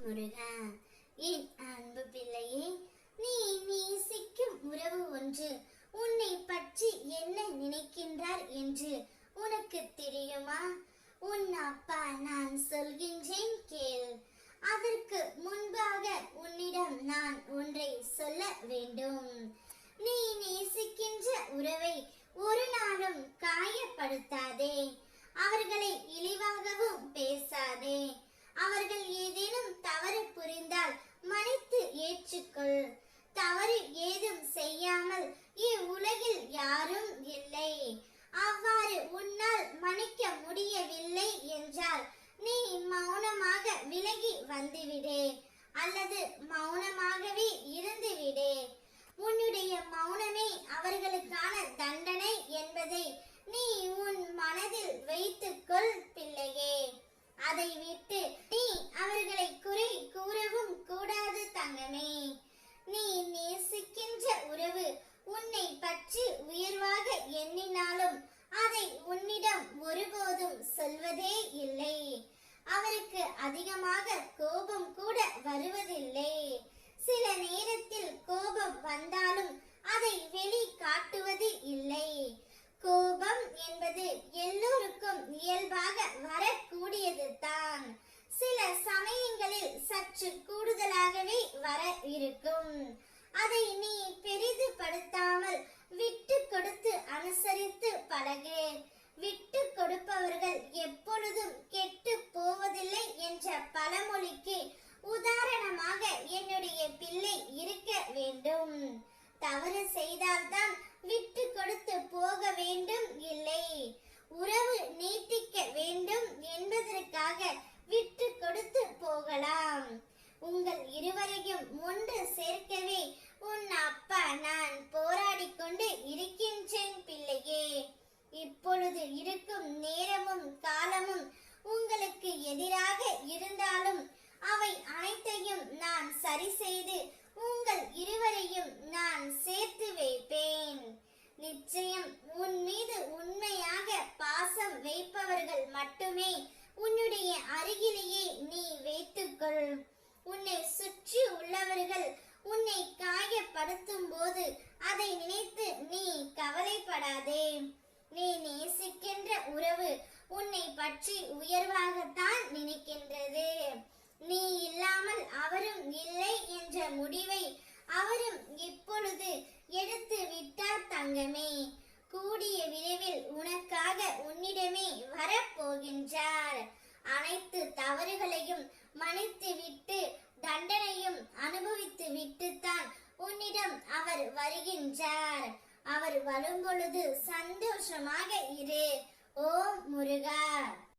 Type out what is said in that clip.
முருகா. என் அன்பு பிள்ளையே, நீ நேசிக்கும் உறவு ஒன்று உன்னை பற்றி என்ன நினைக்கின்றார் என்று உனக்கு தெரியுமா? உன் அப்பா நான் சொல்கின்றேன் கேள். அதற்கு முன்பாக உன்னிடம் நான் ஒன்றை சொல்ல வேண்டும். நீ நேசிக்கின்ற உறவை ஒரு நாளும் காயப்படுத்தாதே. அவர்களை இழிவாகவும் பேசாதே. அவர்கள் ஏதேனும் தவறு புரிந்தால் மன்னித்து ஏற்றுக்கொள். தவறு ஏதும் செய்யாமல் இவ்வுலகில் யாரும் இல்லை. அவ்வாறு உன்னால் மன்னிக்க முடியவில்லை என்றால் நீ மௌனமாக விலகி வந்துவிடு, அல்லது மௌனமாகவே இருந்துவிடு. உன்னுடைய மௌனமே அவர்களுக்கான தண்டனை என்பதை நீ உன் மனதில் வைத்துக்கொள் பிள்ளையே. அதை விட்டு நீ அவர்களை குறை கூறவும் கூடாது தங்கமே. நீ நேசிக்கின்ற உறவு உன்னை பற்றி உயர்வாக எண்ணினாலும் அதை உன்னிடம் ஒருபோதும் சொல்வதே இல்லை. அவருக்கு அதிகமாக கோபம் கூட வருவதில்லை. சில நேரத்தில் கோபம் வந்தாலும் அதை வெளி காட்டுவது இல்லை. கோபம் என்பது எல்லோருக்கும் இயல்பாக வரக்கூடியது தான். சில சமயங்களில் சற்று கூடுதலாகவே வர இருக்கும். அதை நீ பெரிதுபடுத்தாமல் விட்டு கொடுத்து அனுசரித்து பழகு. விட்டு கொடுப்பவர்கள் எப்பொழுதும் கெட்டு போவதில்லை என்ற பழமொழிக்கு உதாரணமாக என்னுடைய பிள்ளை இருக்க வேண்டும். தவறு செய்தால்தான் விட்டு கொடுத்து போக வேண்டும் இல்லை. உறவு நீட்டிக்க வேண்டும் என்பதற்காக விட்டு கொடுத்து போகலாம். உங்கள் இருவரையும் ஒன்று சேர்க்கவே உன் அப்பா நான் போராடி கொண்டு இருக்கின்றேன் பிள்ளையே. இப்பொழுது இருக்கும் நேரமும் காலமும் உங்களுக்கு எதிராக இருந்தாலும் அவை அனைத்தையும் நான் சரி செய்து உங்கள் இருவரையும் நான் சேர்த்து வைப்பேன். நிச்சயம் உன் மீது உண்மையாக பாசம் வைப்பவர்கள் மட்டுமே உன்னுடைய அருகிலேயே நீ வைத்துக்கொள். உன்னை சுற்றி உள்ளவர்கள் உன்னை காயப்படுத்தும் போது அதை நினைத்து நீ கவலைப்படாதே. நீ நேசிக்கின்ற உறவு உன்னை பற்றி உயர்வாகத்தான் நினைக்கின்றது. நீ இல்லாமல் அவரும் இல்லை என்ற முடிவை அவரும் இப்பொழுது எடுத்து விட்டார் தங்கமே. கூடிய விரைவில் உனக்காக உன்னிடமே வரப்போகின்றார். அனைத்து தவறுகளையும் மன்னித்து விட்டு தண்டனையும் அனுபவித்து விட்டுத்தான் உன்னிடம் அவர் வருகின்றார். அவர் வரும்பொழுது சந்தோஷமாக இரு. ஓம் முருகா.